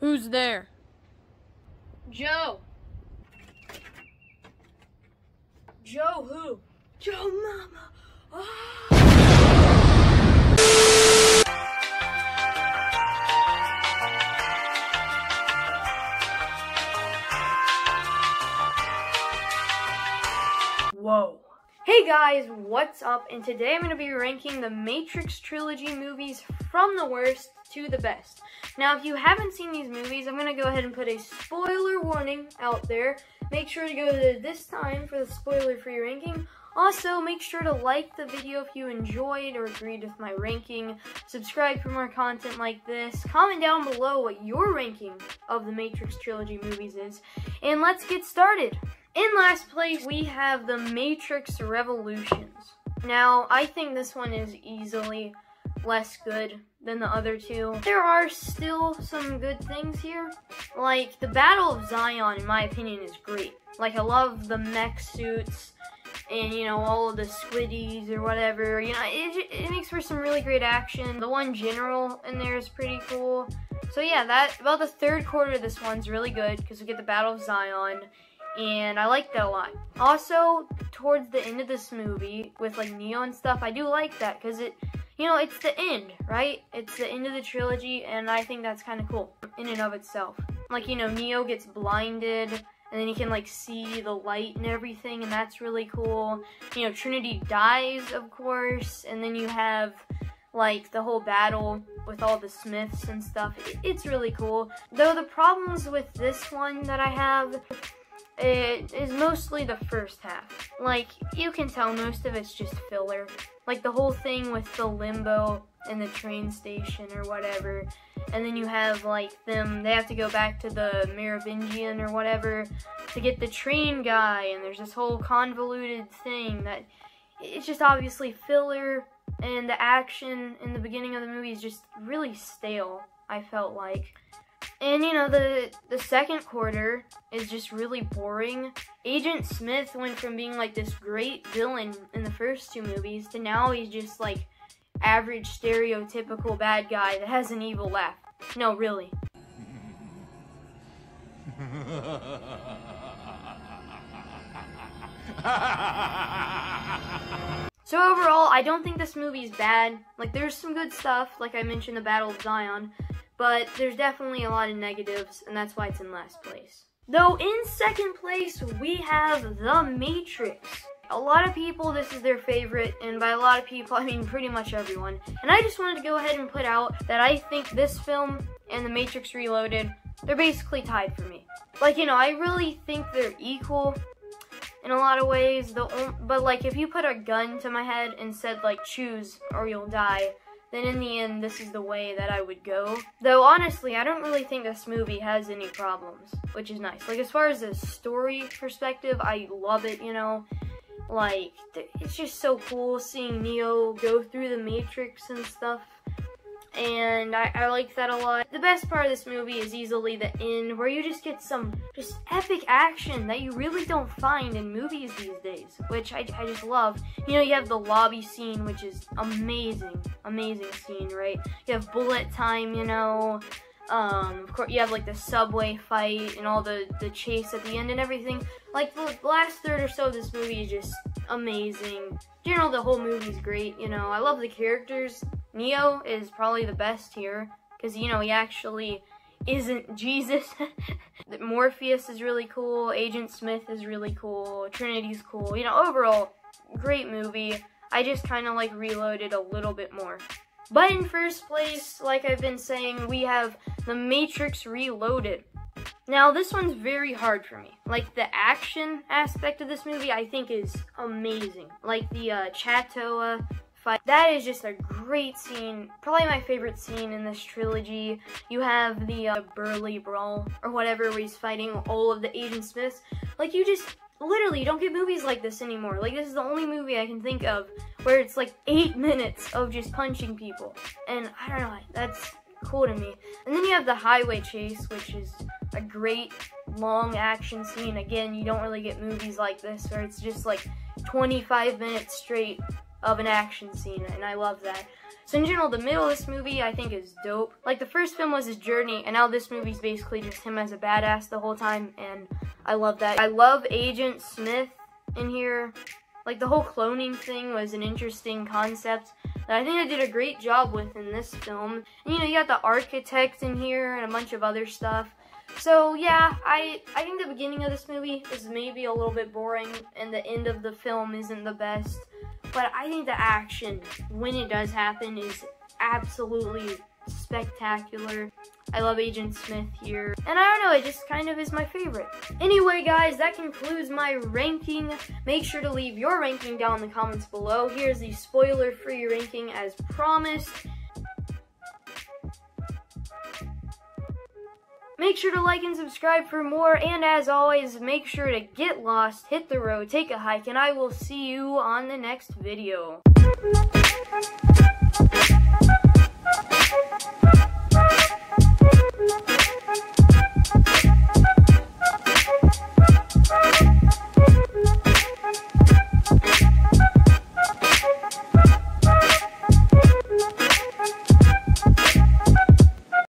Who's there? Joe. Joe who? Joe Mama. Oh. Whoa. Hey guys, what's up? And today I'm going to be ranking the Matrix Trilogy movies from the worst to the best. Now, if you haven't seen these movies, I'm going to go ahead and put a spoiler warning out there. Make sure to go to this time for the spoiler-free ranking. Also, make sure to like the video if you enjoyed or agreed with my ranking. Subscribe for more content like this. Comment down below what your ranking of the Matrix Trilogy movies is. And let's get started. In last place, we have the Matrix Revolutions. Now, I think this one is easily less good than the other two. There are still some good things here. Like, the Battle of Zion, in my opinion, is great. Like, I love the mech suits and, you know, all of the squiddies or whatever. You know, it makes for some really great action. The one general in there is pretty cool. So yeah, about the third quarter of this one's really good because we get the Battle of Zion. And I like that a lot. Also, towards the end of this movie, with like Neo and stuff, I do like that because it, you know, it's the end, right? It's the end of the trilogy, and I think that's kind of cool in and of itself. Like, you know, Neo gets blinded, and then he can like see the light and everything, and that's really cool. You know, Trinity dies, of course, and then you have like the whole battle with all the Smiths and stuff. It's really cool. Though the problems with this one that I have, it is mostly the first half. Like, you can tell most of it's just filler. Like, the whole thing with the limbo in the train station or whatever. And then you have, like, they have to go back to the Merovingian or whatever to get the train guy. And there's this whole convoluted thing that, it's just obviously filler. And the action in the beginning of the movie is just really stale, I felt like. And, you know, the second quarter is just really boring. Agent Smith went from being, like, this great villain in the first two movies to now he's just, like, average, stereotypical bad guy that has an evil laugh. No, really. So overall, I don't think this movie is bad. Like, there's some good stuff, like I mentioned, the Battle of Zion. But there's definitely a lot of negatives, and that's why it's in last place. Though in second place, we have The Matrix. A lot of people, this is their favorite, and by a lot of people, I mean pretty much everyone. And I just wanted to go ahead and put out that I think this film and The Matrix Reloaded, they're basically tied for me. Like, you know, I really think they're equal in a lot of ways. But like, if you put a gun to my head and said, like, choose or you'll die, then in the end, this is the way that I would go. Though, honestly, I don't really think this movie has any problems, which is nice. Like, as far as the story perspective, I love it, you know. Like, it's just so cool seeing Neo go through the Matrix and stuff. And I like that a lot. The best part of this movie is easily the end, where you just get some just epic action that you really don't find in movies these days, which I just love. You know, you have the lobby scene, which is amazing, amazing scene, right? You have bullet time, you know. Of course, you have like the subway fight and all the chase at the end and everything. Like, the last third or so of this movie is just amazing. In general, the whole movie's great, you know. I love the characters. Neo is probably the best here, because, you know, he actually isn't Jesus. Morpheus is really cool, Agent Smith is really cool, Trinity's cool. You know, overall, great movie. I just kind of like Reloaded a little bit more. But in first place, like I've been saying, we have The Matrix Reloaded. Now, this one's very hard for me. Like, the action aspect of this movie, I think, is amazing. Like, the Chateau fight. That is just a great scene. Probably my favorite scene in this trilogy. You have the Burly Brawl, or whatever, where he's fighting all of the Agent Smiths. Like, you just, literally, you don't get movies like this anymore. Like, this is the only movie I can think of where it's like 8 minutes of just punching people. And, I don't know, that's cool to me. And then you have the highway chase, which is a great long action scene. Again, you don't really get movies like this where it's just like 25 minutes straight of an action scene, and I love that. So in general, the middle of this movie I think is dope. Like, the first film was his journey, and now this movie's basically just him as a badass the whole time, and I love that. I love Agent Smith in here. Like, the whole cloning thing was an interesting concept that I think I did a great job with in this film. And, you know, you got the architect in here and a bunch of other stuff. So, yeah, I think the beginning of this movie is maybe a little bit boring, and the end of the film isn't the best. But I think the action, when it does happen, is absolutely spectacular. I love Agent Smith here. And I don't know, it just kind of is my favorite. Anyway, guys, that concludes my ranking. Make sure to leave your ranking down in the comments below. Here's the spoiler-free ranking as promised. Make sure to like and subscribe for more, and as always, make sure to get lost, hit the road, take a hike, and I will see you on the next video.